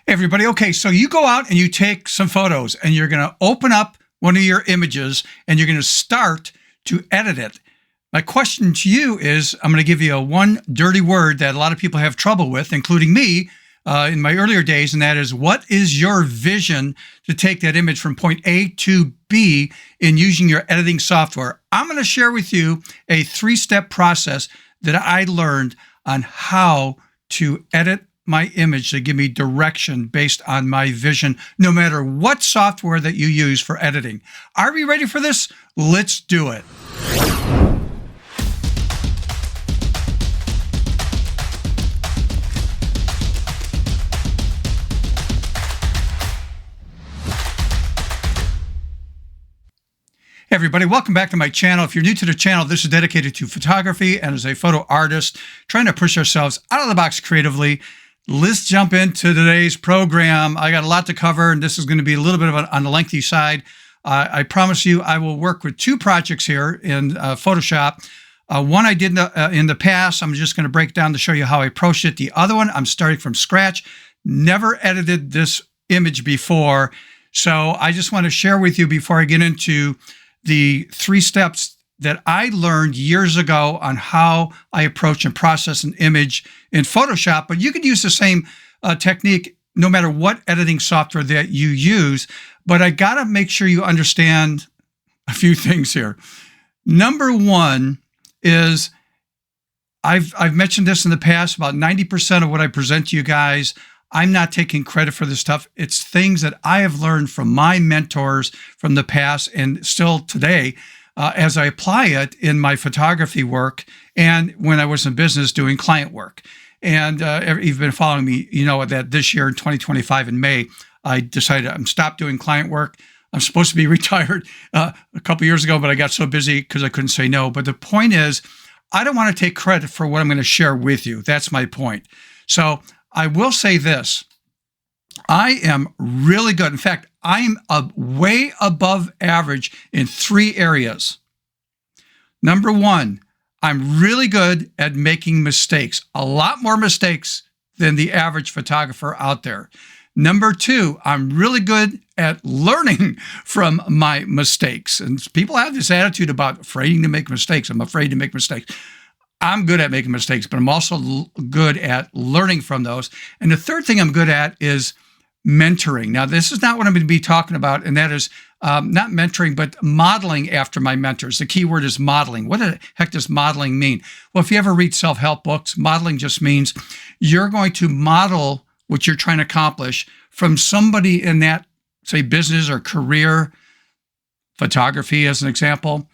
Everybody, okay, so you go out and you take some photos and you're going to open up one of your images and you're going to start to edit it. My question to you is, I'm going to give you one dirty word that a lot of people have trouble with, including me in my earlier days, and that is, what is your vision to take that image from point A to B in using your editing software? I'm going to share with you a 3-step process that I learned on how to edit my image to give me direction based on my vision, no matter what software that you use for editing. Are we ready for this? Let's do it. Hey everybody, welcome back to my channel. If you're new to the channel, this is dedicated to photography and as a photo artist, trying to push ourselves out of the box creatively. Let's jump into today's program. I got a lot to cover, and this is going to be a little bit of on the lengthy side. I promise you I will work with 2 projects here in Photoshop. One I did in the past. I'm just going to break down to show you how I approached it. The other one, I'm starting from scratch. Never edited this image before. So I just want to share with you before I get into the 3 steps that I learned years ago on how I approach and process an image in Photoshop. But you could use the same technique no matter what editing software that you use. But I got to make sure you understand a few things here. Number one is, I've mentioned this in the past, about 90% of what I present to you guys, I'm not taking credit for this stuff. It's things that I have learned from my mentors from the past and still today as I apply it in my photography work and when I was in business doing client work. And if you've been following me, you know that this year in 2025 in May, I decided I'm stopped doing client work. I'm supposed to be retired a couple years ago, but I got so busy because I couldn't say no. But the point is, I don't want to take credit for what I'm going to share with you. That's my point. So I will say this. I am really good. In fact, I'm way above average in 3 areas. Number one, I'm really good at making mistakes, a lot more mistakes than the average photographer out there. Number 2, I'm really good at learning from my mistakes. And people have this attitude about afraid to make mistakes. I'm afraid to make mistakes. I'm good at making mistakes, but I'm also good at learning from those. And the third thing I'm good at is mentoring. Now, this is not what I'm going to be talking about, and that is not mentoring, but modeling after my mentors. The key word is modeling. What the heck does modeling mean? Well, if you ever read self-help books, modeling just means you're going to model what you're trying to accomplish from somebody in that, say, business or career, photography as an example,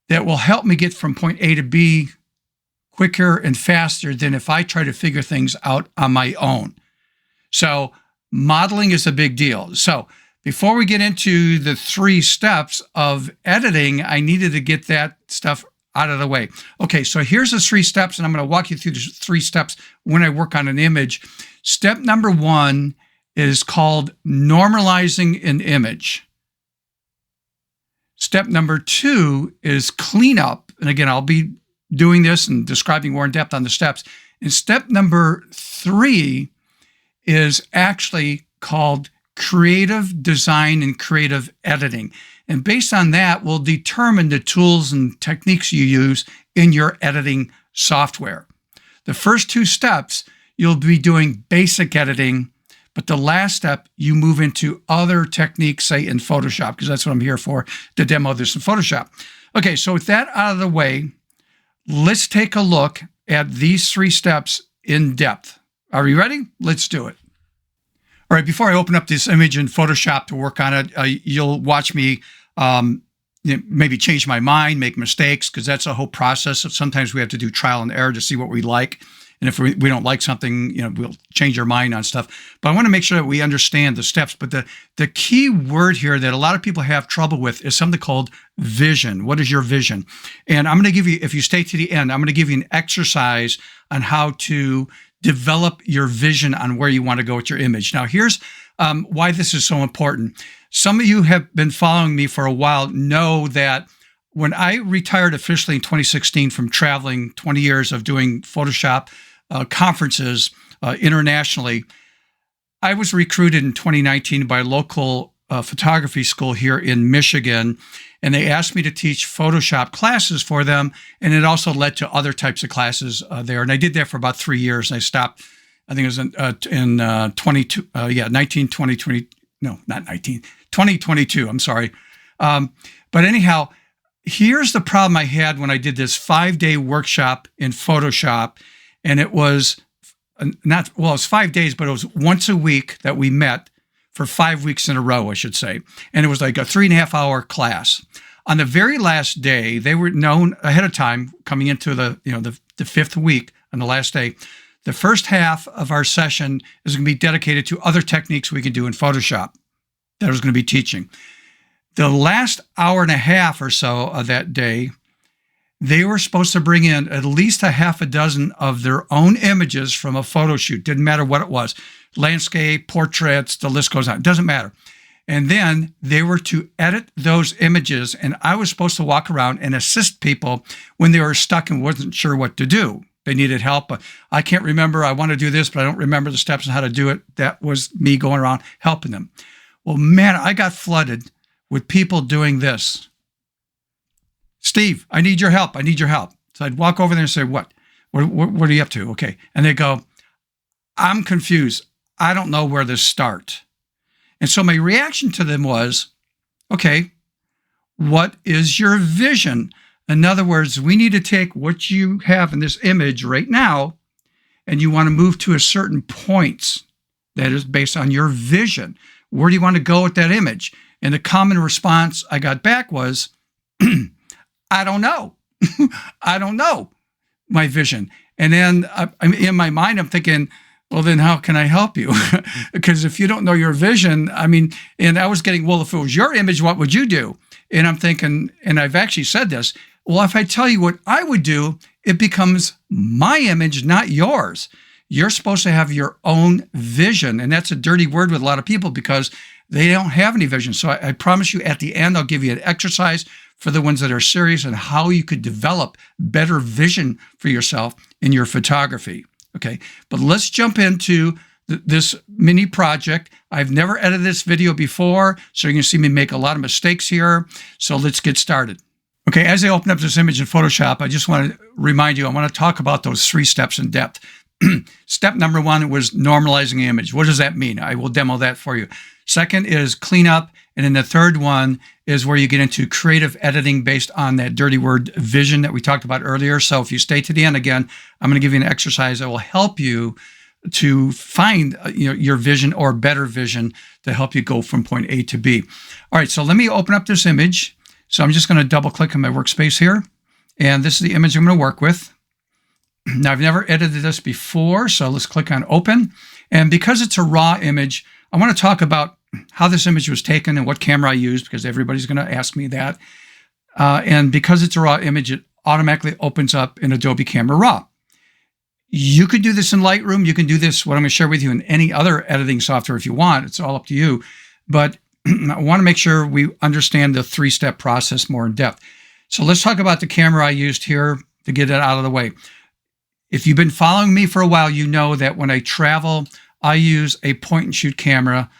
that will help me get from point A to B quicker and faster than if I try to figure things out on my own. So modeling is a big deal. So before we get into the 3 steps of editing, I needed to get that stuff out of the way. Okay, so here's the 3 steps, and I'm going to walk you through the 3 steps when I work on an image. Step number 1 is called normalizing an image. Step number 2 is cleanup. And again, I'll be doing this and describing more in depth on the steps. And step number 3 is actually called creative design and creative editing. And based on that, we'll determine the tools and techniques you use in your editing software. The first 2 steps, you'll be doing basic editing, but the last step, you move into other techniques, say in Photoshop, because that's what I'm here for, to demo this in Photoshop. Okay, so with that out of the way, let's take a look at these 3 steps in depth. Are you ready? Let's do it. All right, before I open up this image in Photoshop to work on it, you'll watch me maybe change my mind, make mistakes, because that's a whole process. Sometimes we have to do trial and error to see what we like. And if we don't like something, we'll change our mind on stuff. But I want to make sure that we understand the steps. But the key word here that a lot of people have trouble with is something called vision. What is your vision? And I'm going to give you, if you stay to the end, I'm going to give you an exercise on how to develop your vision on where you want to go with your image. Now, here's why this is so important. Some of you have been following me for a while know that when I retired officially in 2016 from traveling 20 years of doing Photoshop conferences internationally, I was recruited in 2019 by a local photography school here in Michigan, and they asked me to teach Photoshop classes for them, and it also led to other types of classes there. And I did that for about 3 years, and I stopped. I think it was in 2022. I'm sorry. But anyhow, here's the problem I had when I did this 5-day workshop in Photoshop, and it was it was 5 days, but it was once a week that we met for 5 weeks in a row, I should say. And it was like a 3.5-hour class. On the very last day, they were known ahead of time coming into the fifth week on the last day. The first half of our session is going to be dedicated to other techniques we can do in Photoshop that I was going to be teaching. The last hour and a half or so of that day, they were supposed to bring in at least a half a dozen of their own images from a photo shoot. Didn't matter what it was. Landscape, portraits, the list goes on. It doesn't matter. And then they were to edit those images, and I was supposed to walk around and assist people when they were stuck and wasn't sure what to do. They needed help. I can't remember. I want to do this, but I don't remember the steps on how to do it. That was me going around helping them. Well, man, I got flooded with people doing this. Steve, I need your help. I need your help. So I'd walk over there and say, what? What are you up to? Okay. And they go, I'm confused. I don't know where to start. And so my reaction to them was, okay, what is your vision? In other words, we need to take what you have in this image right now, and you want to move to a certain point that is based on your vision. Where do you want to go with that image? And the common response I got back was, I don't know. I don't know my vision. And then in my mind, I'm thinking, well, then how can I help you? Because if you don't know your vision, and I was getting, well, if it was your image, what would you do? And I'm thinking, and I've actually said this, well, if I tell you what I would do, it becomes my image, not yours. You're supposed to have your own vision. And that's a dirty word with a lot of people because they don't have any vision. So I promise you at the end, I'll give you an exercise for the ones that are serious on how you could develop better vision for yourself in your photography. Okay, but let's jump into this mini project. I've never edited this video before, so you're going to see me make a lot of mistakes here. So let's get started. Okay, as I open up this image in Photoshop, I just want to remind you, I want to talk about those 3 steps in depth. Step number 1 was normalizing the image. What does that mean? I will demo that for you. Second is cleanup. And then the third one is where you get into creative editing based on that dirty word vision that we talked about earlier. So if you stay to the end again, I'm going to give you an exercise that will help you to find your vision or better vision to help you go from point A to B. All right, so let me open up this image. So I'm just going to double click on my workspace here. And this is the image I'm going to work with. Now, I've never edited this before, so let's click on open. And because it's a raw image, I want to talk about how this image was taken and what camera I used, because everybody's going to ask me that. And because it's a raw image, it automatically opens up in Adobe Camera Raw. You could do this in Lightroom. You can do this, what I'm going to share with you, in any other editing software if you want. It's all up to you. But I want to make sure we understand the 3-step process more in depth. So let's talk about the camera I used here to get it out of the way. If you've been following me for a while, you know that when I travel, I use a point-and-shoot camera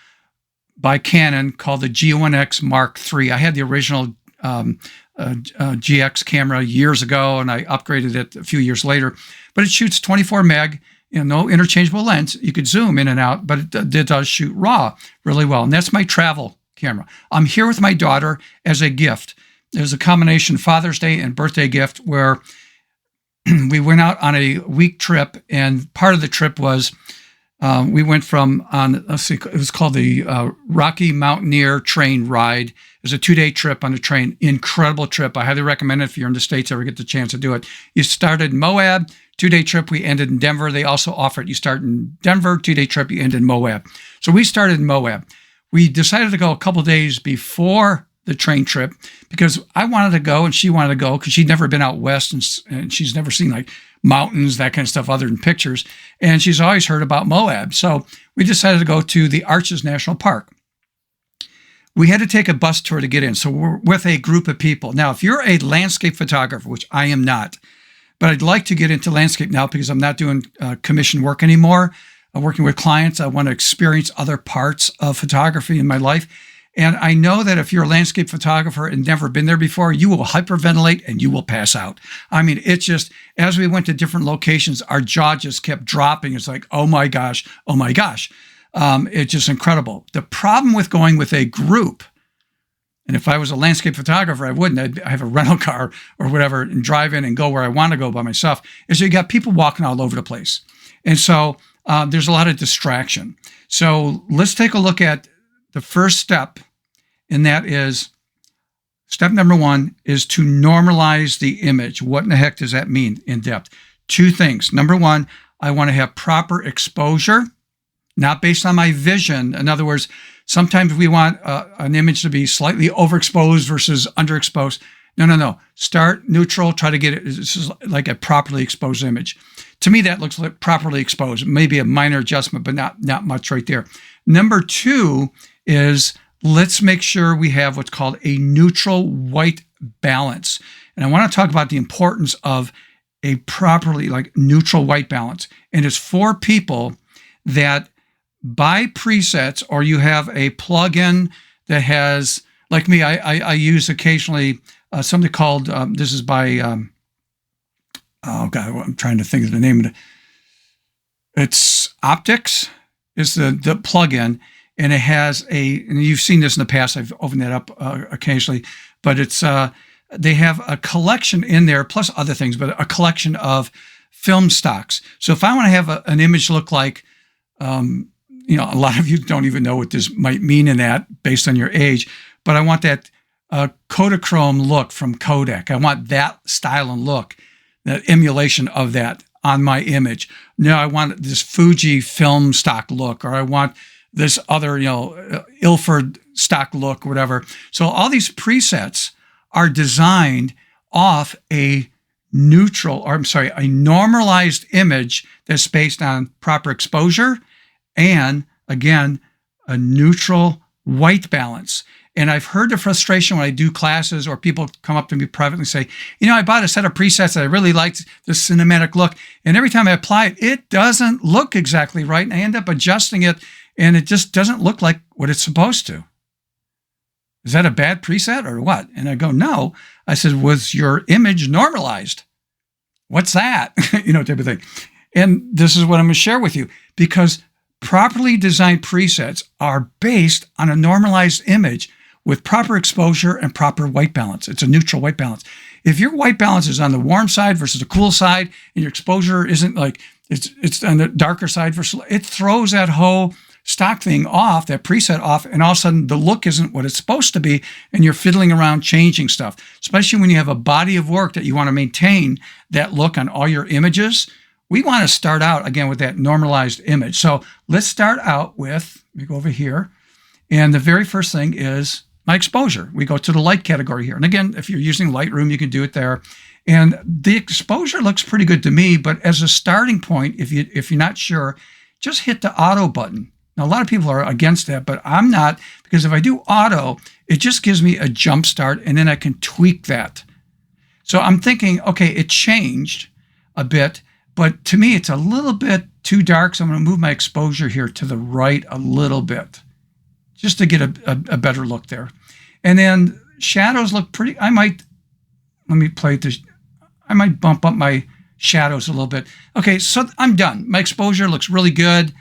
by Canon called the G1X Mark III. I had the original GX camera years ago, and I upgraded it a few years later. But it shoots 24 meg, no interchangeable lens. You could zoom in and out, but it does shoot RAW really well. And that's my travel camera. I'm here with my daughter as a gift. There's a combination Father's Day and birthday gift where we went out on a week trip, and part of the trip was we went it was called the Rocky Mountaineer Train Ride. It was a 2-day trip on a train. Incredible trip. I highly recommend it if you're in the States, ever get the chance to do it. You started in Moab, 2-day trip, we ended in Denver. They also offered you start in Denver, 2-day trip, you end in Moab. So we started in Moab. We decided to go a couple days before the train trip because I wanted to go and she wanted to go because she'd never been out west and she's never seen like mountains, that kind of stuff other than pictures. And she's always heard about Moab. So we decided to go to the Arches National Park. We had to take a bus tour to get in. So we're with a group of people. Now, if you're a landscape photographer, which I am not, but I'd like to get into landscape now because I'm not doing commission work anymore. working with clients. I want to experience other parts of photography in my life. And I know that if you're a landscape photographer and never been there before, you will hyperventilate and you will pass out. I mean, it's just, as we went to different locations, our jaw just kept dropping. It's like, oh my gosh, oh my gosh. It's just incredible. The problem with going with a group, and if I was a landscape photographer, I wouldn't. I'd have a rental car or whatever and drive in and go where I want to go by myself, is you got people walking all over the place. And so there's a lot of distraction. So let's take a look at the first step, and that is step number 1 is to normalize the image. What in the heck does that mean in depth? 2 things. Number 1, I want to have proper exposure, not based on my vision. In other words, sometimes we want an image to be slightly overexposed versus underexposed. No. Start neutral, try to get it. This is like a properly exposed image. To me, that looks like properly exposed. Maybe a minor adjustment, but not much right there. Number 2 is let's make sure we have what's called a neutral white balance. And I want to talk about the importance of a properly neutral white balance. And it's for people that buy presets, or you have a plugin that has, like me, I use occasionally something called, this is by, oh God, I'm trying to think of the name of it. It's Optics is the plugin, and it has and you've seen this in the past, I've opened that up occasionally, but it's, they have a collection in there, plus other things, but a collection of film stocks. So if I want to have an image look like, a lot of you don't even know what this might mean in that based on your age, but I want that Kodachrome look from Kodak. I want that style and look, that emulation of that on my image. No, I want this Fuji film stock look, or I want this other, Ilford stock look, whatever. So all these presets are designed off a normalized image that's based on proper exposure and, again, a neutral white balance. And I've heard the frustration when I do classes or people come up to me privately and say, I bought a set of presets that I really liked the cinematic look. And every time I apply it, it doesn't look exactly right. And I end up adjusting it and it just doesn't look like what it's supposed to. Is that a bad preset or what? And I go, no. I said, was your image normalized? What's that? Type of thing. And this is what I'm going to share with you, because properly designed presets are based on a normalized image with proper exposure and proper white balance. It's a neutral white balance. If your white balance is on the warm side versus the cool side, and your exposure isn't it's on the darker side versus, it throws that whole stock thing off, that preset off, and all of a sudden the look isn't what it's supposed to be, and you're fiddling around changing stuff, especially when you have a body of work that you want to maintain that look on all your images. We want to start out, again, with that normalized image. So let's start out with, let me go over here, and the very first thing is my exposure. We go to the light category here. And again, if you're using Lightroom, you can do it there. And the exposure looks pretty good to me, but as a starting point, if you're not sure, just hit the auto button. Now, a lot of people are against that, but I'm not, because if I do auto, it just gives me a jump start, and then I can tweak that. So I'm thinking, okay, it changed a bit, but to me, it's a little bit too dark, so I'm going to move my exposure here to the right a little bit, just to get a better look there. And then shadows look pretty, let me play this. I might bump up my shadows a little bit. Okay, so I'm done. My exposure looks really good.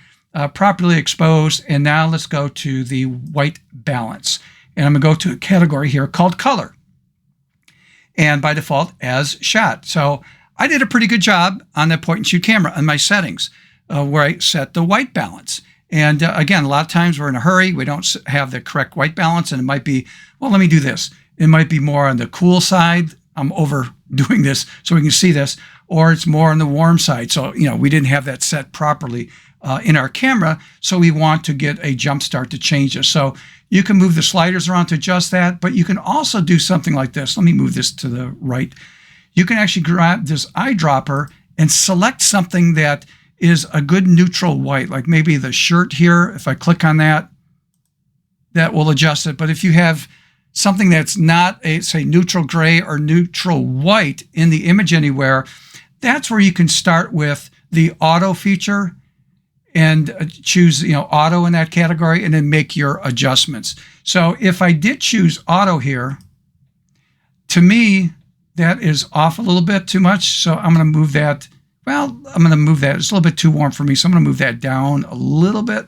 Properly exposed, and now let's go to the white balance. And I'm going to go to a category here called color, and by default as shot. So I did a pretty good job on that point and shoot camera on my settings where I set the white balance. And again, a lot of times we're in a hurry, we don't have the correct white balance, and it might be, well, let me do this. It might be more on the cool side. I'm overdoing this so we can see this, or it's more on the warm side. So, we didn't have that set properly in our camera, so we want to get a jump start to change this. So you can move the sliders around to adjust that, but you can also do something like this. Let me move this to the right. You can actually grab this eyedropper and select something that is a good neutral white, like maybe the shirt here. If I click on that, that will adjust it. But if you have something that's not a, say, neutral gray or neutral white in the image anywhere, that's where you can start with the auto feature. and choose, auto in that category, and then make your adjustments. So if I did choose auto here, to me, that is off a little bit too much. So I'm going to move that. Well, I'm going to move that. It's a little bit too warm for me. So I'm going to move that down a little bit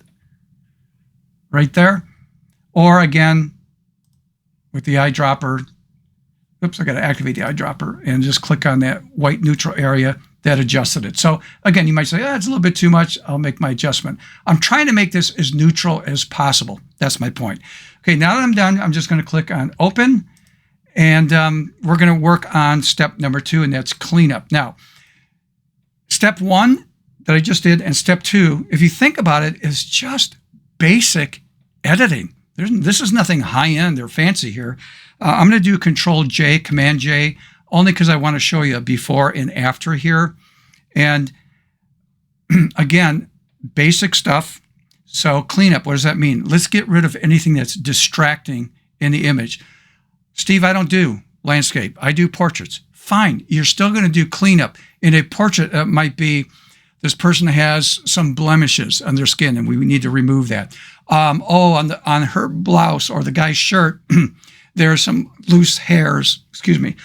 right there. Or again, with the eyedropper, oops, I got to activate the eyedropper and just click on that white neutral area. That adjusted it. So again, you might say, it's a little bit too much. I'll make my adjustment. I'm trying to make this as neutral as possible. That's my point. Okay, now that I'm done, I'm just going to click on open, and we're going to work on step number 2, and that's cleanup. Now, step 1 that I just did and step 2, if you think about it, is just basic editing. This is nothing high-end or fancy here. I'm going to do Control J, Command J, only because I want to show you before and after here. And again, basic stuff. So cleanup, what does that mean? Let's get rid of anything that's distracting in the image. Steve, I don't do landscape. I do portraits. Fine, you're still going to do cleanup. In a portrait, it might be this person has some blemishes on their skin, and we need to remove that. On her blouse or the guy's shirt, there are some loose hairs. Excuse me.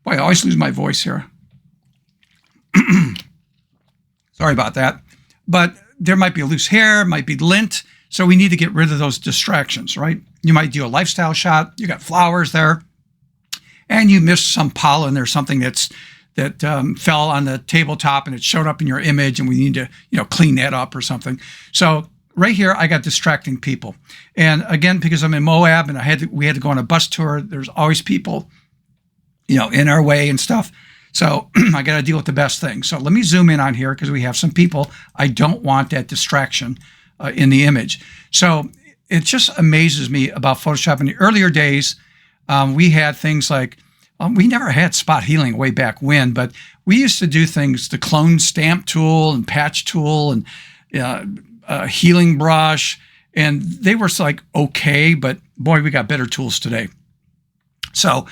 Boy, I always lose my voice here. Sorry about that. But there might be a loose hair, might be lint. So we need to get rid of those distractions, right? You might do a lifestyle shot. You got flowers there, and you missed some pollen or something that fell on the tabletop and it showed up in your image, and we need to clean that up or something. So right here, I got distracting people. And again, because I'm in Moab and we had to go on a bus tour, there's always people, in our way and stuff. So I got to deal with the best thing. So let me zoom in on here because we have some people. I don't want that distraction in the image. So it just amazes me about Photoshop. In the earlier days, we had things like, we never had spot healing way back when, but we used to do things, the clone stamp tool and patch tool and healing brush, and they were like okay, but boy, we got better tools today. So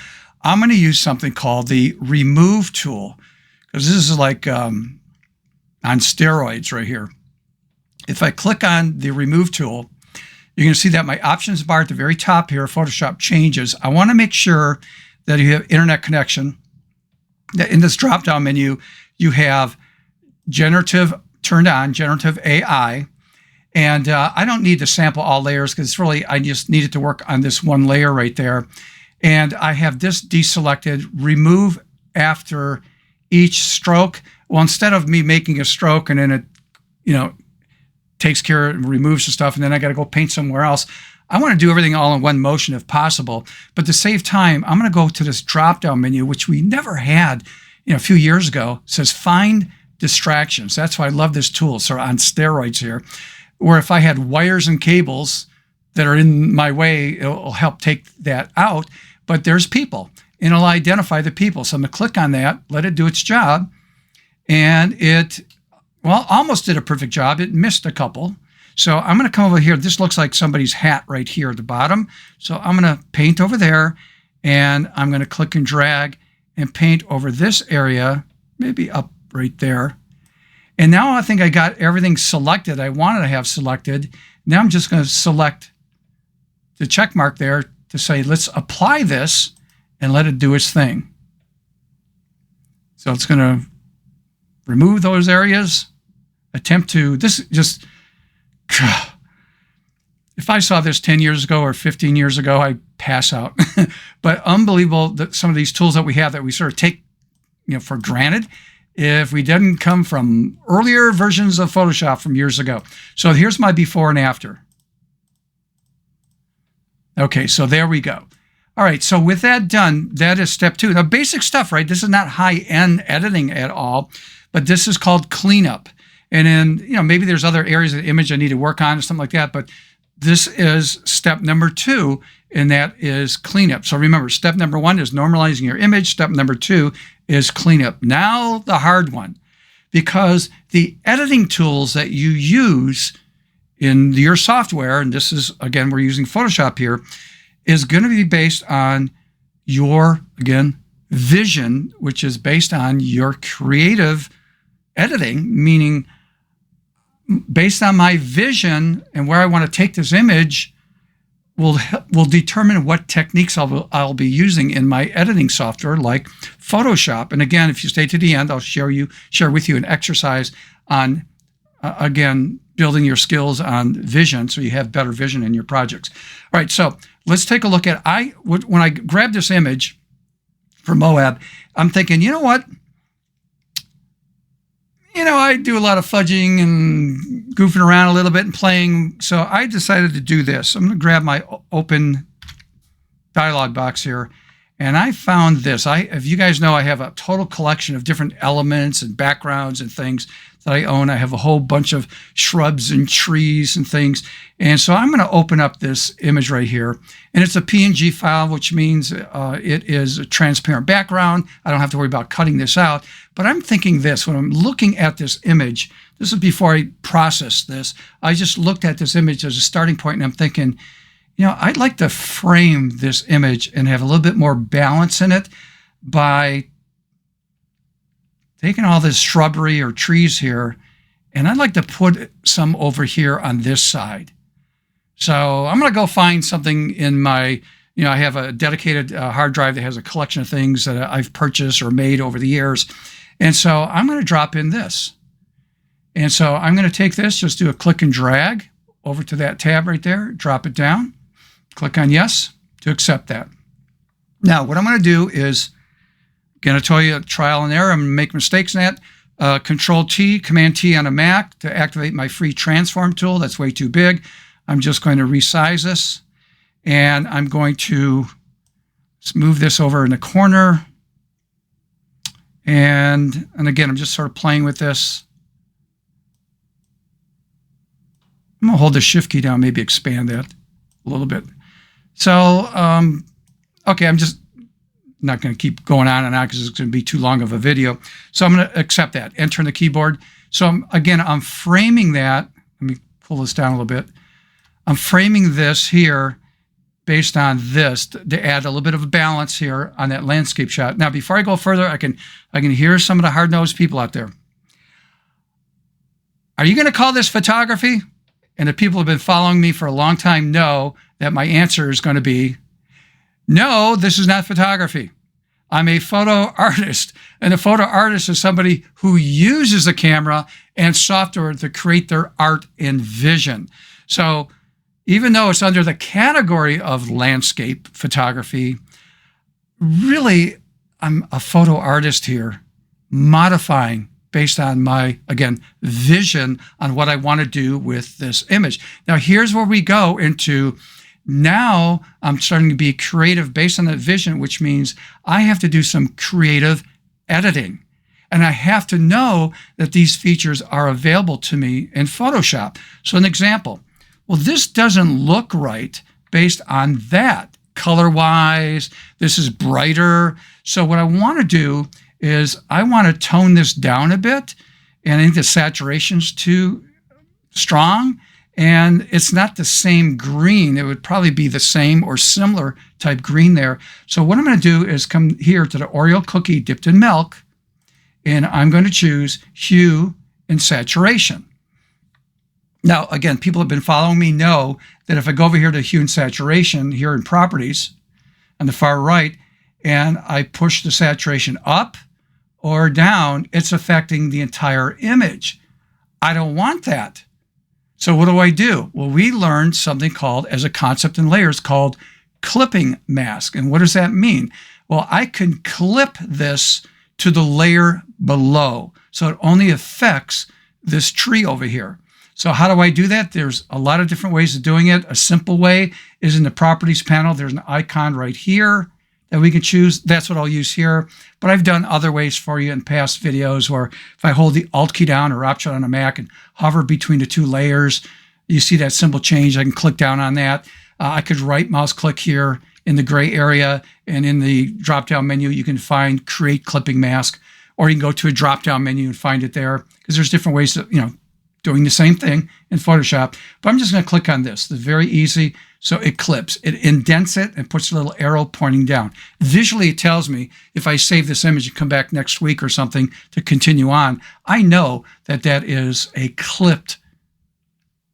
I'm going to use something called the remove tool, because this is like on steroids right here. If I click on the remove tool, you're going to see that my options bar at the very top here, Photoshop changes. I want to make sure that you have internet connection. That in this drop-down menu, you have generative turned on, generative AI. And I don't need to sample all layers because really I just need it to work on this one layer right there. And I have this deselected, remove after each stroke. Well, instead of me making a stroke and then it, takes care and removes the stuff, and then I got to go paint somewhere else, I want to do everything all in one motion if possible. But to save time, I'm going to go to this drop-down menu, which we never had a few years ago. It says find distractions. That's why I love this tool. So on steroids here, where if I had wires and cables that are in my way, it'll help take that out. But there's people, and it'll identify the people. So I'm going to click on that, let it do its job. And it, almost did a perfect job. It missed a couple. So I'm going to come over here. This looks like somebody's hat right here at the bottom. So I'm going to paint over there, and I'm going to click and drag and paint over this area, maybe up right there. And now I think I got everything selected I wanted to have selected. Now I'm just going to select the check mark there to say, let's apply this and let it do its thing. So it's going to remove those areas, attempt to, this just, if I saw this 10 years ago or 15 years ago, I'd pass out. But unbelievable that some of these tools that we have that we sort of take for granted, if we didn't come from earlier versions of Photoshop from years ago. So here's my before and after. Okay, so there we go. All right, so with that done, that is step 2. Now, basic stuff, right? This is not high-end editing at all, but this is called cleanup. And then, maybe there's other areas of the image I need to work on or something like that, but this is step number 2, and that is cleanup. So remember, step number 1 is normalizing your image. Step number 2 is cleanup. Now the hard one, because the editing tools that you use in your software, and this is, again, we're using Photoshop here, is going to be based on your, again, vision, which is based on your creative editing, meaning based on my vision and where I want to take this image will determine what techniques I'll be using in my editing software like Photoshop. And again, if you stay to the end, I'll share with you an exercise on, again, building your skills on vision so you have better vision in your projects. All right, so let's take a look at, when I grabbed this image from Moab, I'm thinking, you know what? I do a lot of fudging and goofing around a little bit and playing. So I decided to do this. I'm going to grab my open dialog box here. And I found this. If you guys know, I have a total collection of different elements and backgrounds and things that I own. I have a whole bunch of shrubs and trees and things. And so I'm going to open up this image right here. And it's a PNG file, which means it is a transparent background. I don't have to worry about cutting this out. But I'm thinking this, when I'm looking at this image, this is before I processed this, I just looked at this image as a starting point and I'm thinking, I'd like to frame this image and have a little bit more balance in it by taking all this shrubbery or trees here, and I'd like to put some over here on this side. So I'm going to go find something in my, I have a dedicated hard drive that has a collection of things that I've purchased or made over the years. And so I'm going to drop in this. And so I'm going to take this, just do a click and drag over to that tab right there, drop it down, click on yes to accept that. Now, what I'm going to do is, going to tell you trial and error. I'm going to make mistakes in that. Control-T, Command-T on a Mac to activate my free transform tool. That's way too big. I'm just going to resize this. And I'm going to move this over in the corner. And again, I'm just sort of playing with this. I'm going to hold the Shift key down, maybe expand that a little bit. So, okay, I'm just not going to keep going on and on because it's going to be too long of a video. So I'm going to accept that, enter on the keyboard. So I'm framing that. Let me pull this down a little bit. I'm framing this here based on this to add a little bit of a balance here on that landscape shot. Now, before I go further, I can hear some of the hard-nosed people out there. Are you going to call this photography? And the people who have been following me for a long time know that my answer is going to be, no, this is not photography. I'm a photo artist, and a photo artist is somebody who uses a camera and software to create their art and vision. So even though it's under the category of landscape photography, really, I'm a photo artist here, modifying based on my, again, vision on what I want to do with this image. Now, here's where we go into, now I'm starting to be creative based on that vision, which means I have to do some creative editing. And I have to know that these features are available to me in Photoshop. So an example, well, this doesn't look right based on that. Color-wise, this is brighter. So what I want to do is I want to tone this down a bit. And I think the saturation's too strong. And it's not the same green. It would probably be the same or similar type green there. So what I'm going to do is come here to the Oreo cookie dipped in milk, and I'm going to choose hue and saturation. Now, again, people who have been following me know that if I go over here to hue and saturation here in properties on the far right, and I push the saturation up or down, it's affecting the entire image. I don't want that. So what do? Well, we learned something called, as a concept in layers, called clipping mask. And what does that mean? Well, I can clip this to the layer below. So it only affects this tree over here. So how do I do that? There's a lot of different ways of doing it. A simple way is in the properties panel. There's an icon right here that we can choose. That's what I'll use here. But I've done other ways for you in past videos where if I hold the Alt key down or Option on a Mac and hover between the two layers, you see that symbol change. I can click down on that. I could right mouse click here in the gray area, and in the drop-down menu, you can find Create Clipping Mask, or you can go to a drop-down menu and find it there, because there's different ways of, doing the same thing in Photoshop. But I'm just going to click on this. It's very easy. So it clips. It indents it and puts a little arrow pointing down. Visually, it tells me if I save this image and come back next week or something to continue on, I know that that is a clipped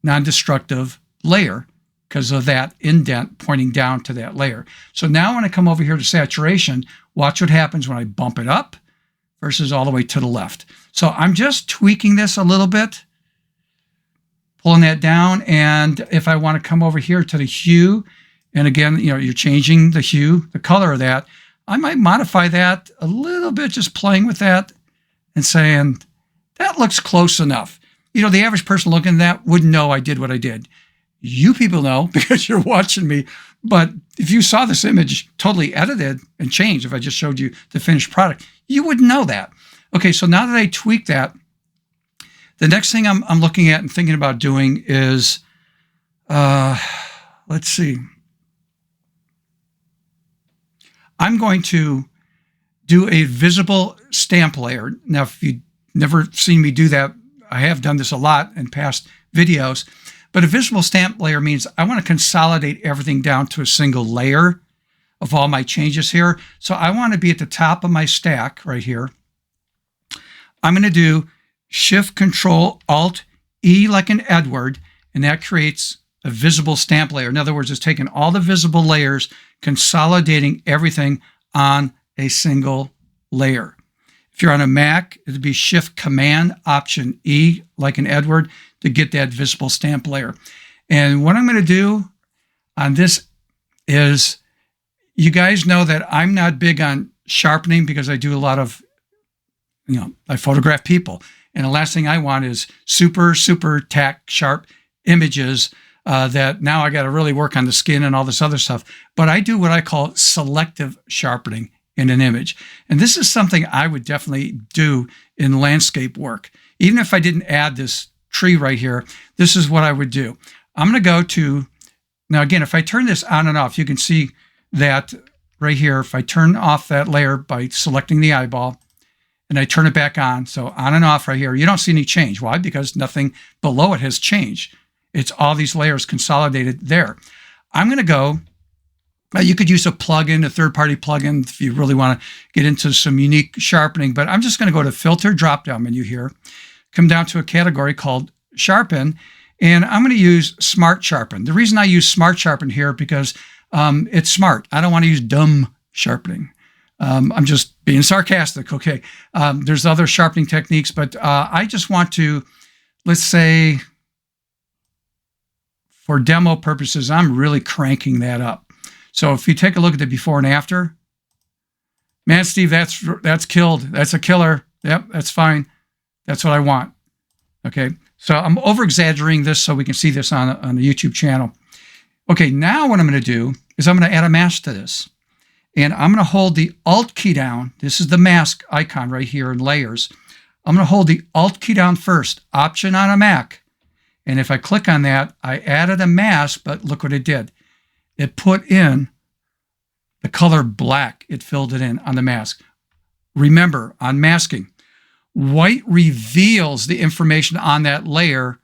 non-destructive layer because of that indent pointing down to that layer. So now when I come over here to saturation, watch what happens when I bump it up versus all the way to the left. So I'm just tweaking this a little bit, pulling that down. And if I want to come over here to the hue, and again, you're changing the hue, the color of that, I might modify that a little bit, just playing with that and saying, that looks close enough. The average person looking at that wouldn't know I did what I did. You people know because you're watching me. But if you saw this image totally edited and changed, if I just showed you the finished product, you wouldn't know that. Okay, so now that I tweak that, the next thing I'm looking at and thinking about doing is, let's see. I'm going to do a visible stamp layer. Now, if you've never seen me do that, I have done this a lot in past videos. But a visible stamp layer means I want to consolidate everything down to a single layer of all my changes here. So I want to be at the top of my stack right here. I'm going to do Shift Control Alt E like an Edward, and that creates a visible stamp layer. In other words, it's taking all the visible layers, consolidating everything on a single layer. If you're on a Mac, it'd be Shift Command Option E like an Edward to get that visible stamp layer. And what I'm going to do on this is, you guys know that I'm not big on sharpening because I do a lot of, I photograph people. And the last thing I want is super tack sharp images that now I got to really work on the skin and all this other stuff. But I do what I call selective sharpening in an image. And this is something I would definitely do in landscape work. Even if I didn't add this tree right here, this is what I would do. I'm going to go to, now again, if I turn this on and off, you can see that right here. If I turn off that layer by selecting the eyeball and I turn it back on, so on and off right here, you don't see any change. Why? Because nothing below it has changed. It's all these layers consolidated there. I'm going to go, you could use a plugin, a third-party plugin, if you really want to get into some unique sharpening, but I'm just going to go to Filter drop-down menu here, come down to a category called Sharpen, and I'm going to use Smart Sharpen. The reason I use Smart Sharpen here because it's smart. I don't want to use dumb sharpening. I'm just being sarcastic, okay? There's other sharpening techniques, but I just want to, let's say, for demo purposes, I'm really cranking that up. So if you take a look at the before and after, man, Steve, that's killed. That's a killer. Yep, that's fine. That's what I want. Okay, so I'm over-exaggerating this so we can see this on the YouTube channel. Okay, now what I'm going to do is I'm going to add a mask to this. And I'm going to hold the Alt key down. This is the mask icon right here in Layers. I'm going to hold the Alt key down first, Option on a Mac. And if I click on that, I added a mask, but look what it did. It put in the color black. It filled it in on the mask. Remember, on masking, white reveals the information on that layer.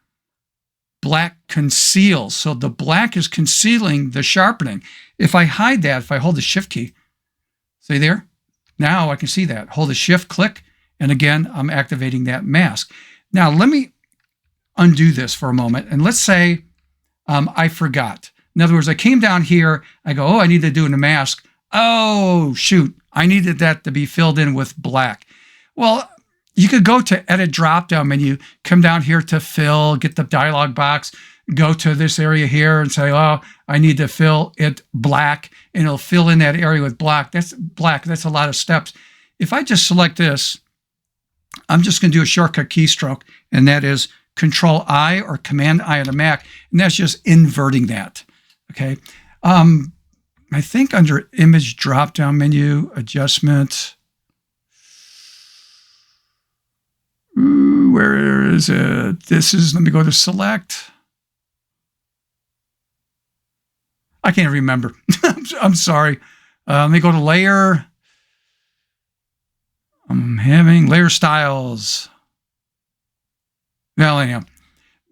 Black conceals. So the black is concealing the sharpening. If I hide that, if I hold the Shift key, see there? Now I can see that. Hold the Shift, click, and again, I'm activating that mask. Now let me undo this for a moment. And let's say I forgot. In other words, I came down here, I go, oh, I need to do a mask. Oh, shoot, I needed that to be filled in with black. Well, you could go to Edit drop-down menu, come down here to Fill, get the dialog box, go to this area here and say, oh, I need to fill it black, and it'll fill in that area with black. That's a lot of steps. If I just select this, I'm just going to do a shortcut keystroke, and that is Control-I or Command-I on a Mac, and that's just inverting that. Okay, I think under Image drop-down menu, Adjustment, where is it? This is, let me go to Select. I can't remember. I'm sorry. Let me go to Layer. I'm having Layer Styles. Well, anyhow,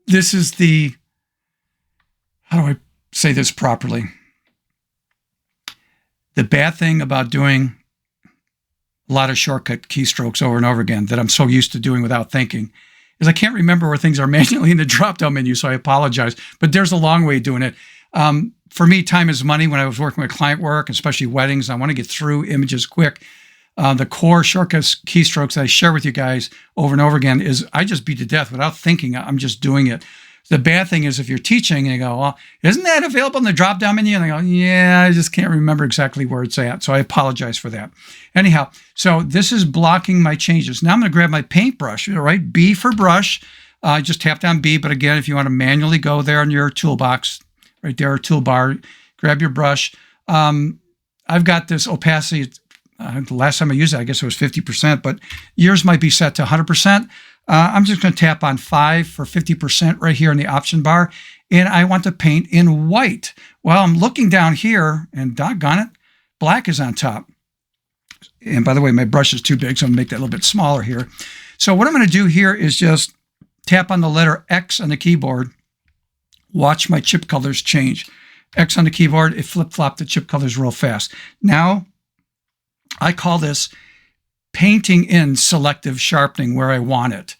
this is the, how do I say this properly? The bad thing about doing a lot of shortcut keystrokes over and over again that I'm so used to doing without thinking is I can't remember where things are manually in the drop-down menu, so I apologize. But there's a long way of doing it. For me, time is money. When I was working with client work, especially weddings, I want to get through images quick. The core shortcuts keystrokes that I share with you guys over and over again is I just beat to death without thinking. I'm just doing it. The bad thing is if you're teaching and you go, well, isn't that available in the drop-down menu? And I go, yeah, I just can't remember exactly where it's at. So I apologize for that. Anyhow, so this is blocking my changes. Now I'm going to grab my paintbrush, right? B for brush. Just tap down B. But again, if you want to manually go there in your toolbox, right there, toolbar, grab your brush. I've got this opacity. The last time I used it, I guess it was 50%, but yours might be set to 100%. I'm just going to tap on 5 for 50% right here in the option bar, and I want to paint in white. Well, I'm looking down here, and doggone it, black is on top. And by the way, my brush is too big, so I'm going to make that a little bit smaller here. So what I'm going to do here is just tap on the letter X on the keyboard. Watch my chip colors change. X on the keyboard, it flip-flopped the chip colors real fast. Now, I call this painting in selective sharpening where I want it.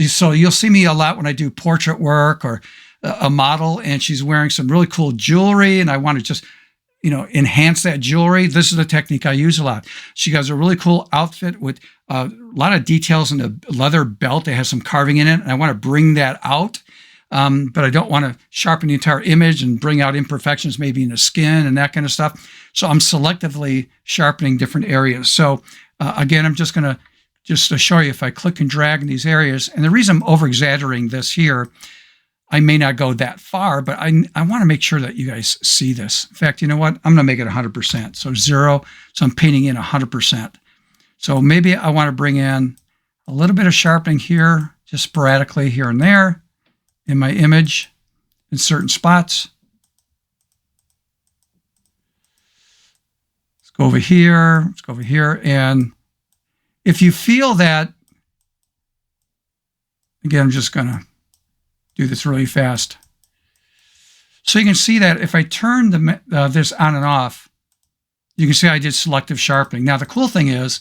So you'll see me a lot when I do portrait work or a model and she's wearing some really cool jewelry and I want to just, enhance that jewelry. This is the technique I use a lot. She has a really cool outfit with a lot of details in a leather belt that has some carving in it. And I want to bring that out. But I don't want to sharpen the entire image and bring out imperfections maybe in the skin and that kind of stuff. So I'm selectively sharpening different areas. So again, I'm just going to show you if I click and drag in these areas. And the reason I'm over-exaggerating this here, I may not go that far, but I want to make sure that you guys see this. In fact, you know what? I'm going to make it 100%. So 0. So I'm painting in 100%. So maybe I want to bring in a little bit of sharpening here, just sporadically here and there in my image in certain spots. Let's go over here. Let's go over here. And if you feel that, again, I'm just going to do this really fast. So you can see that if I turn this on and off, you can see I did selective sharpening. Now, the cool thing is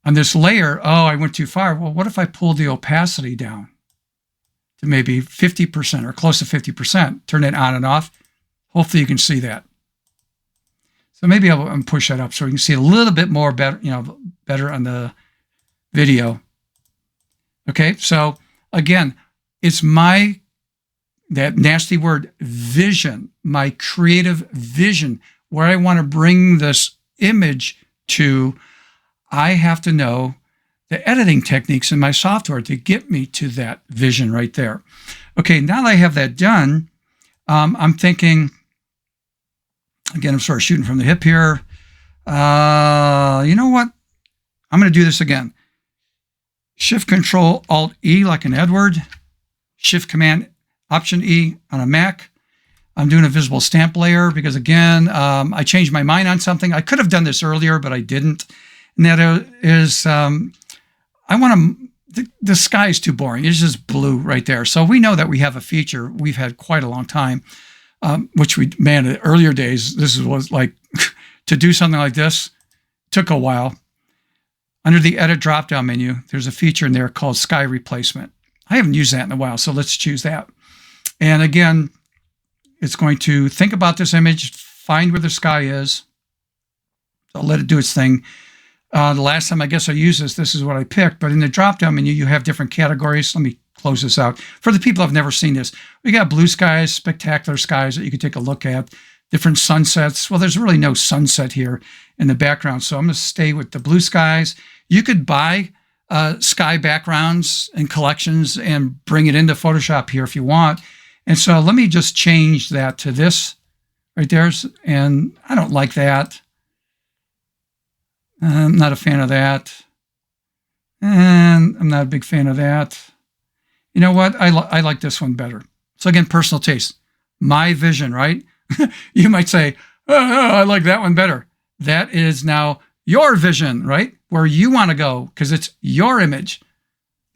on this layer, I went too far. Well, what if I pull the opacity down to maybe 50% or close to 50%, turn it on and off? Hopefully you can see that. So maybe I'll push that up so you can see a little bit more better, better on the video. Okay, so again, it's that nasty word, vision, my creative vision, where I want to bring this image to. I have to know the editing techniques in my software to get me to that vision right there. Okay, now that I have that done, I'm thinking, again, I'm sort of shooting from the hip here. You know what? I'm going to do this again. Shift Control Alt E like an Edward. Shift Command Option E on a Mac. I'm doing a visible stamp layer because, again, I changed my mind on something. I could have done this earlier, but I didn't. And that is, I want to, the sky is too boring. It's just blue right there. So we know that we have a feature we've had quite a long time, which in the earlier days, was like, to do something like this, took a while. Under the Edit drop-down menu, there's a feature in there called Sky Replacement. I haven't used that in a while, so let's choose that. And again, it's going to think about this image, find where the sky is. I'll let it do its thing. The last time I guess I used this is what I picked. But in the drop-down menu, you have different categories. Let me close this out. For the people who have never seen this, we got blue skies, spectacular skies that you can take a look at, different sunsets. Well, there's really no sunset here in the background, so I'm going to stay with the blue skies. You could buy sky backgrounds and collections and bring it into Photoshop here if you want. And so let me just change that to this right there. And I don't like that. I'm not a fan of that. And I'm not a big fan of that. You know what? I like this one better. So again, personal taste. My vision, right? You might say, I like that one better. That is now your vision, right? Where you want to go, because it's your image,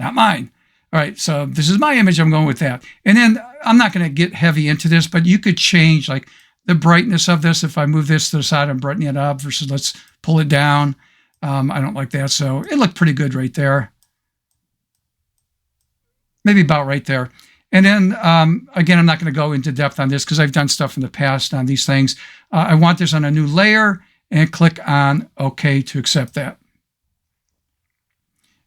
not mine. All right, so this is my image. I'm going with that. And then I'm not going to get heavy into this, but you could change like the brightness of this. If I move this to the side, I'm brightening it up versus let's pull it down. I don't like that. So it looked pretty good right there. maybe about right there. And then, again, I'm not going to go into depth on this because I've done stuff in the past on these things. I want this on a new layer and click on OK to accept that.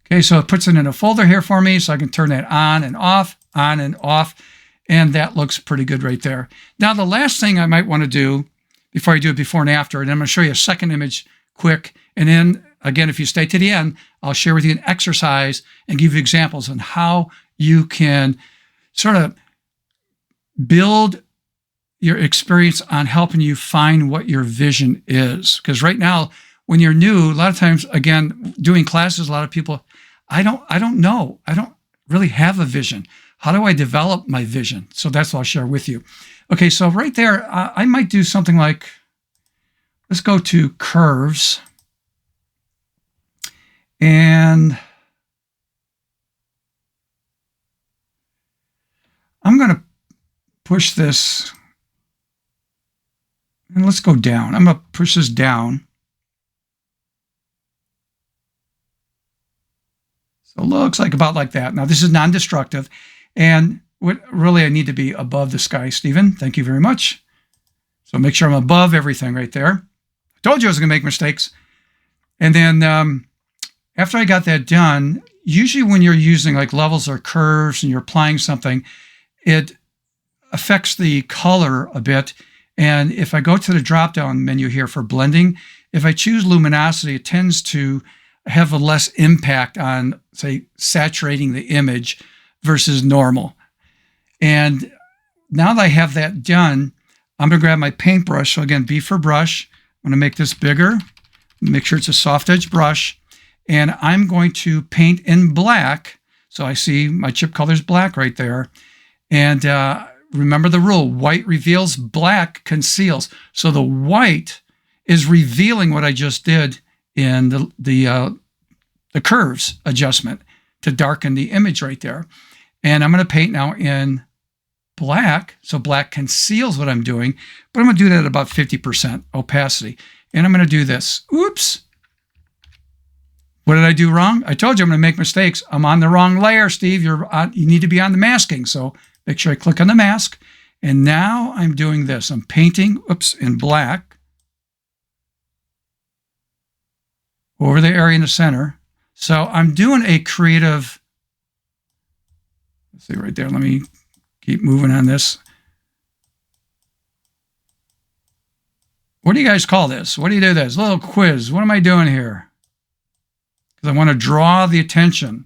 Okay, so it puts it in a folder here for me, so I can turn that on and off, and that looks pretty good right there. Now, the last thing I might want to do before I do it before and after, and I'm going to show you a second image quick, and then, again, if you stay to the end, I'll share with you an exercise and give you examples on how you can sort of build your experience on helping you find what your vision is. Because right now, when you're new, a lot of times, again, doing classes, a lot of people, I don't know. I don't really have a vision. How do I develop my vision? So that's what I'll share with you. Okay, so right there, I might do something like, let's go to curves. And I'm going to push this, and let's go down. I'm going to push this down. So it looks like about like that. Now, this is non-destructive. And what really I need to be above the sky, Stephen. Thank you very much. So make sure I'm above everything right there. I told you I was going to make mistakes. And then after I got that done, usually when you're using like levels or curves and you're applying something, it affects the color a bit. And if I go to the drop-down menu here for blending, if I choose luminosity, it tends to have a less impact on, say, saturating the image versus normal. And now that I have that done, I'm going to grab my paintbrush. So again, B for brush. I'm going to make this bigger. Make sure it's a soft edge brush. And I'm going to paint in black. So I see my chip color is black right there. And remember the rule, white reveals, black conceals. So the white is revealing what I just did in the curves adjustment to darken the image right there. And I'm going to paint now in black. So black conceals what I'm doing, but I'm going to do that at about 50% opacity. And I'm going to do this. Oops. What did I do wrong? I told you I'm going to make mistakes. I'm on the wrong layer, Steve. You need to be on the masking. So make sure I click on the mask. And now I'm doing this. I'm painting, in black over the area in the center. So I'm doing a creative, let's see right there. Let me keep moving on this. What do you guys call this? What do you do this? A little quiz. What am I doing here? Because I want to draw the attention.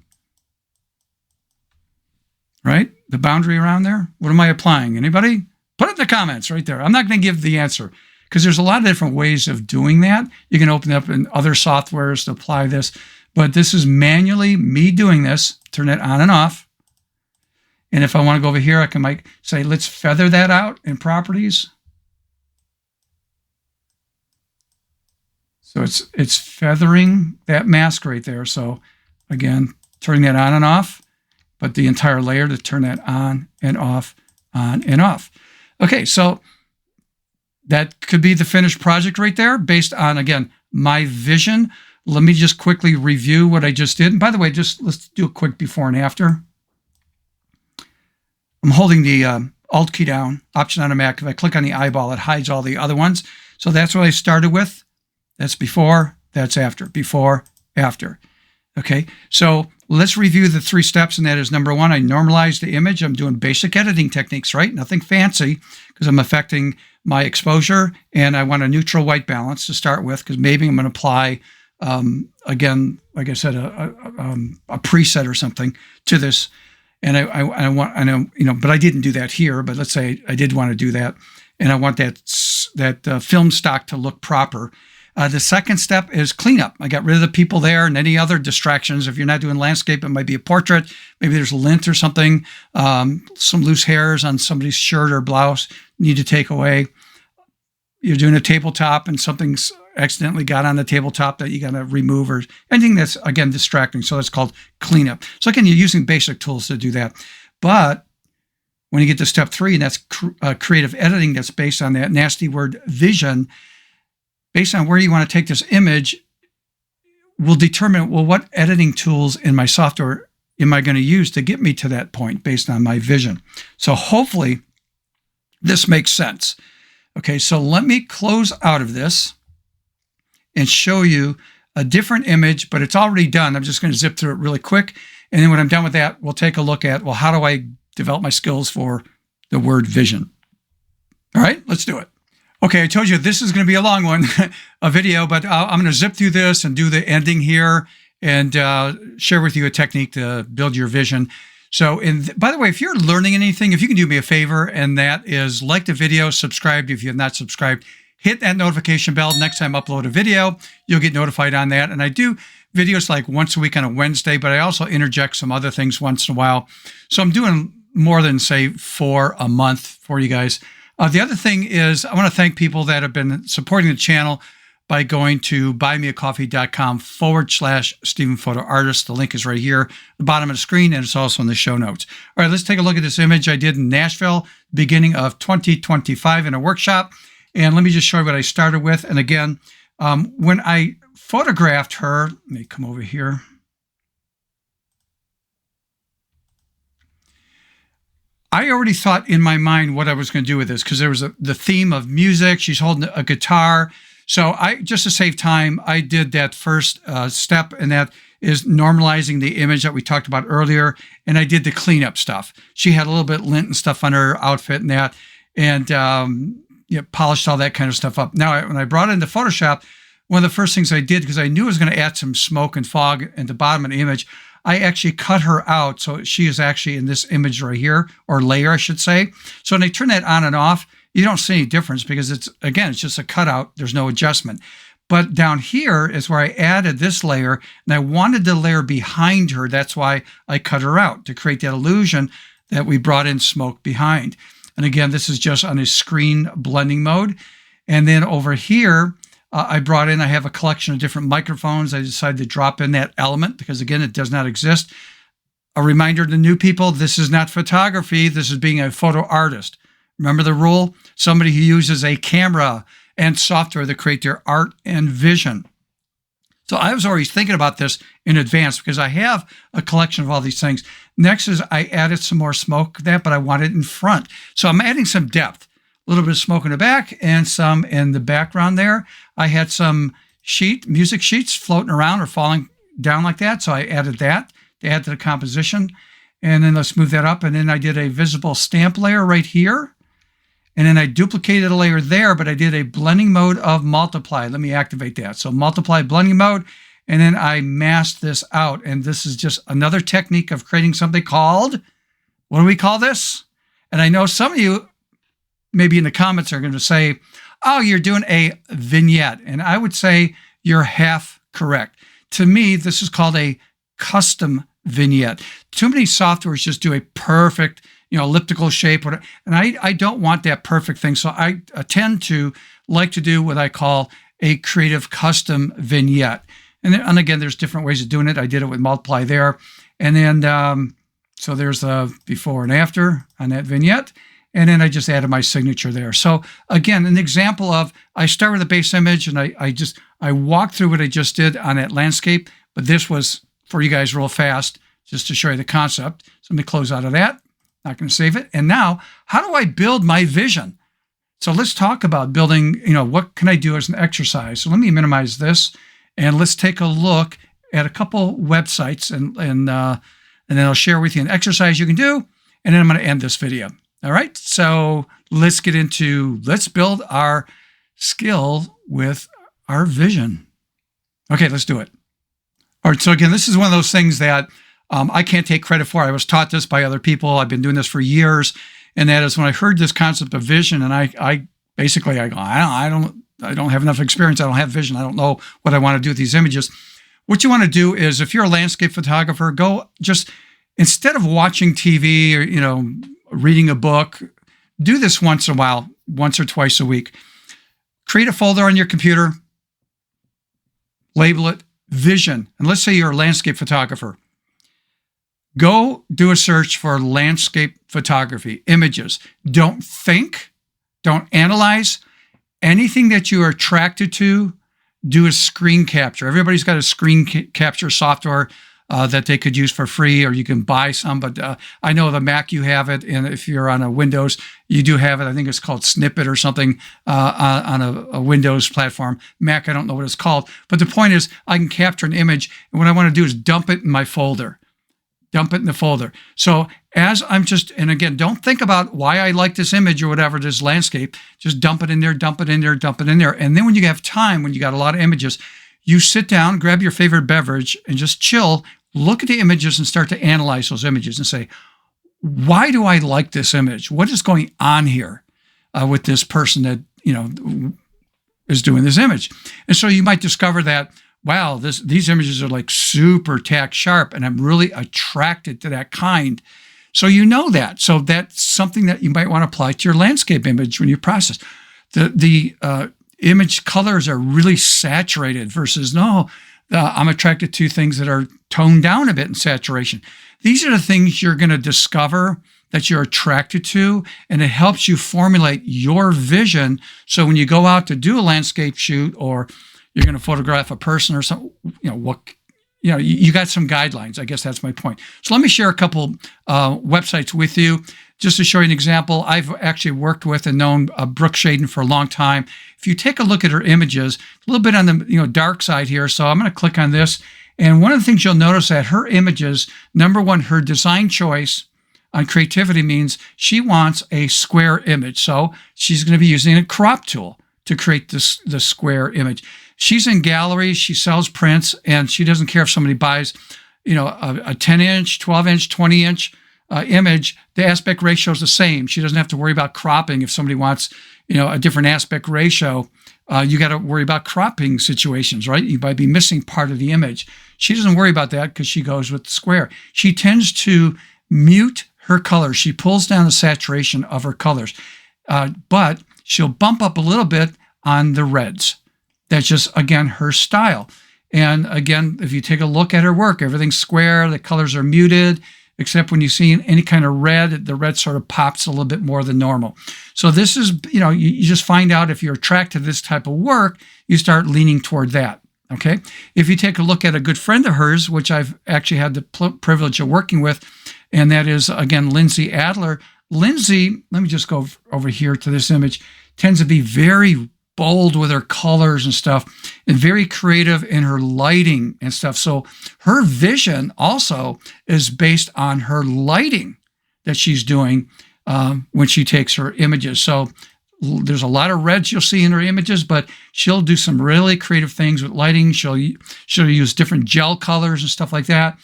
Right? The boundary around there. What am I applying? Anybody? Put it in the comments right there. I'm not going to give the answer because there's a lot of different ways of doing that. You can open up in other softwares to apply this, but this is manually me doing this. Turn it on and off. And if I want to go over here, I can say, let's feather that out in properties. So it's feathering that mask right there. So again, turning that on and off, but the entire layer to turn that on and off, on and off. Okay, so that could be the finished project right there based on, again, my vision. Let me just quickly review what I just did. And by the way, let's do a quick before and after. I'm holding the Alt key down, Option on a Mac. If I click on the eyeball, it hides all the other ones. So that's what I started with. That's before, that's after, before, after. Okay, so let's review the 3 steps, and that is number 1, I normalize the image. I'm doing basic editing techniques, right? Nothing fancy, because I'm affecting my exposure, and I want a neutral white balance to start with, because maybe I'm going to apply, again, like I said, a preset or something to this. And I know, but I didn't do that here, but let's say I did want to do that, and I want that film stock to look proper. The second step is cleanup. I got rid of the people there and any other distractions. If you're not doing landscape, it might be a portrait. Maybe there's lint or something. Some loose hairs on somebody's shirt or blouse need to take away. You're doing a tabletop and something's accidentally got on the tabletop that you got to remove, or anything that's, again, distracting. So it's called cleanup. So again, you're using basic tools to do that. But when you get to step 3, and that's creative editing, that's based on that nasty word vision, based on where you want to take this image, will determine, well, what editing tools in my software am I going to use to get me to that point based on my vision? So hopefully this makes sense. Okay, so let me close out of this and show you a different image, but it's already done. I'm just going to zip through it really quick. And then when I'm done with that, we'll take a look at, well, how do I develop my skills for the word vision? All right, let's do it. Okay, I told you this is going to be a long one, a video, but I'm going to zip through this and do the ending here and share with you a technique to build your vision. So, by the way, if you're learning anything, if you can do me a favor, and that is like the video, subscribe if you have not subscribed, hit that notification bell. Next time I upload a video, you'll get notified on that. And I do videos like once a week on a Wednesday, but I also interject some other things once in a while. So I'm doing more than, say, 4 a month for you guys. The other thing is I want to thank people that have been supporting the channel by going to buymeacoffee.com/Stephen Photo Artist. The link is right here at the bottom of the screen, and it's also in the show notes. All right, let's take a look at this image I did in Nashville, beginning of 2025 in a workshop. And let me just show you what I started with. And again, when I photographed her, let me come over here. I already thought in my mind what I was going to do with this because there was the theme of music. She's holding a guitar. So just to save time, I did that first step, and that is normalizing the image that we talked about earlier. And I did the cleanup stuff. She had a little bit of lint and stuff on her outfit and that, and polished all that kind of stuff up. Now, when I brought it into Photoshop, one of the first things I did, because I knew I was going to add some smoke and fog at the bottom of the image, I actually cut her out. So she is actually in this image right here, or layer, I should say. So when I turn that on and off, you don't see any difference because it's just a cutout. There's no adjustment. But down here is where I added this layer, and I wanted the layer behind her. That's why I cut her out, to create that illusion that we brought in smoke behind. And again, this is just on a screen blending mode. And then over here, I have a collection of different microphones. I decided to drop in that element because, again, it does not exist. A reminder to new people, this is not photography. This is being a photo artist. Remember the rule? Somebody who uses a camera and software to create their art and vision. So I was already thinking about this in advance because I have a collection of all these things. Next is I added some more smoke to that, but I want it in front. So I'm adding some depth. A little bit of smoke in the back and some in the background there. I had some music sheets floating around or falling down like that. So I added that to add to the composition. And then let's move that up. And then I did a visible stamp layer right here. And then I duplicated a layer there, but I did a blending mode of multiply. Let me activate that. So multiply blending mode. And then I masked this out. And this is just another technique of creating something called, what do we call this? And I know some of you maybe in the comments are going to say, oh, you're doing a vignette. And I would say you're half correct. To me, this is called a custom vignette. Too many softwares just do a perfect, elliptical shape. And I don't want that perfect thing. So I tend to like to do what I call a creative custom vignette. And again, there's different ways of doing it. I did it with multiply there. And then, so there's the before and after on that vignette. And then I just added my signature there. So again, an example of, I start with a base image and I walk through what I just did on that landscape, but this was for you guys real fast, just to show you the concept. So let me close out of that. Not going to save it. And now, how do I build my vision? So let's talk about building, what can I do as an exercise? So let me minimize this and let's take a look at a couple websites and then I'll share with you an exercise you can do. And then I'm going to end this video. All right, so let's build our skill with our vision. Okay, let's do it. All right, so again, this is one of those things that I can't take credit for. I was taught this by other people. I've been doing this for years. And that is when I heard this concept of vision, and I basically go, I don't have enough experience. I don't have vision. I don't know what I want to do with these images. What you want to do is, if you're a landscape photographer, go just, instead of watching TV or, reading a book, do this once in a while, once or twice a week. Create a folder on your computer, label it vision. And let's say you're a landscape photographer. Go do a search for landscape photography, images. Don't think, don't analyze. Anything that you are attracted to, do a screen capture. Everybody's got a screen capture software. that they could use for free, or you can buy some. But I know the Mac, you have it, and if you're on a Windows, you do have it. I think it's called Snippet or something on a Windows platform. Mac, I don't know what it's called. But the point is, I can capture an image, and what I want to do is dump it in my folder. Dump it in the folder. So as I'm and again, don't think about why I like this image or whatever, this landscape. Just dump it in there, dump it in there, dump it in there. And then when you have time, when you got a lot of images, you sit down, grab your favorite beverage, and just chill, look at the images and start to analyze those images and say, why do I like this image? What is going on here with this person that, is doing this image? And so you might discover that, wow, these images are like super tack sharp, and I'm really attracted to that kind. So you know that. So that's something that you might want to apply to your landscape image when you process. The image colors are really saturated versus I'm attracted to things that are toned down a bit in saturation. These are the things you're going to discover that you're attracted to, and it helps you formulate your vision. So when you go out to do a landscape shoot, or you're going to photograph a person or something, you got some guidelines. I guess that's my point. So let me share a couple websites with you just to show you an example. I've actually worked with and known Brooke Shaden for a long time. If you take a look at her images, a little bit on the dark side here. So I'm going to click on this. And one of the things you'll notice that her images, number one, her design choice on creativity means she wants a square image. So she's going to be using a crop tool to create the square image. She's in galleries, she sells prints, and she doesn't care if somebody buys, a 10-inch, 12-inch, 20-inch image. The aspect ratio is the same. She doesn't have to worry about cropping. If somebody wants, a different aspect ratio, you got to worry about cropping situations, right? You might be missing part of the image. She doesn't worry about that because she goes with the square. She tends to mute her colors. She pulls down the saturation of her colors, but she'll bump up a little bit on the reds. That's just, again, her style. And again, if you take a look at her work, everything's square, the colors are muted, except when you see any kind of red, the red sort of pops a little bit more than normal. So this is, you just find out if you're attracted to this type of work, you start leaning toward that. Okay. If you take a look at a good friend of hers, which I've actually had the privilege of working with, and that is, again, Lindsay Adler. Lindsay, let me just go over here to this image, tends to be very bold with her colors and stuff, and very creative in her lighting and stuff. So her vision also is based on her lighting that she's doing when she takes her images. So there's a lot of reds you'll see in her images, but she'll do some really creative things with lighting. She'll use different gel colors and stuff like that,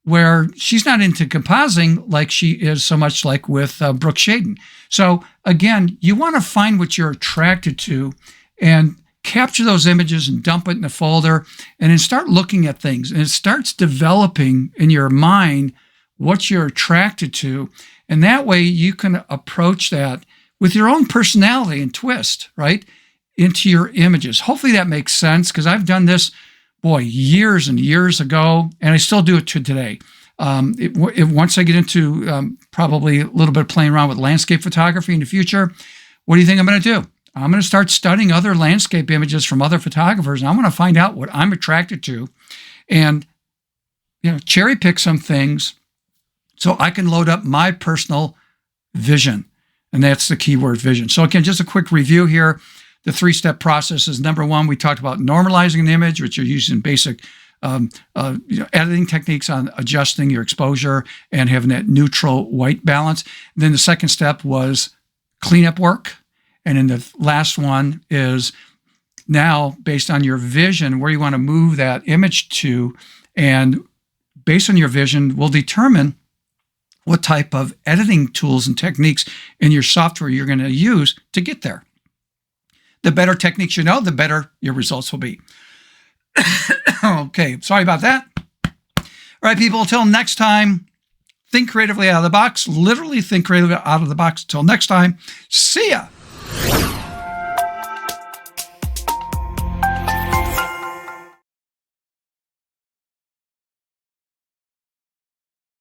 where she's not into compositing like she is so much like with Brooke Shaden. So again, you want to find what you're attracted to and capture those images and dump it in the folder, and then start looking at things. And it starts developing in your mind what you're attracted to. And that way you can approach that with your own personality and twist, right, into your images. Hopefully that makes sense, because I've done this, years and years ago, and I still do it to today. Once I get into probably a little bit of playing around with landscape photography in the future, what do you think I'm going to do? I'm going to start studying other landscape images from other photographers, and I'm going to find out what I'm attracted to, and cherry pick some things so I can load up my personal vision. And that's the keyword, vision. So again, just a quick review here. The 3-step process is, number one, we talked about normalizing an image, which you're using basic editing techniques on adjusting your exposure and having that neutral white balance. And then the second step was cleanup work. And then the last one is now, based on your vision, where you want to move that image to. And based on your vision, will determine what type of editing tools and techniques in your software you're going to use to get there. The better techniques you know, the better your results will be. Okay, sorry about that. All right, people, until next time, think creatively out of the box. Literally think creatively out of the box. Until next time, see ya.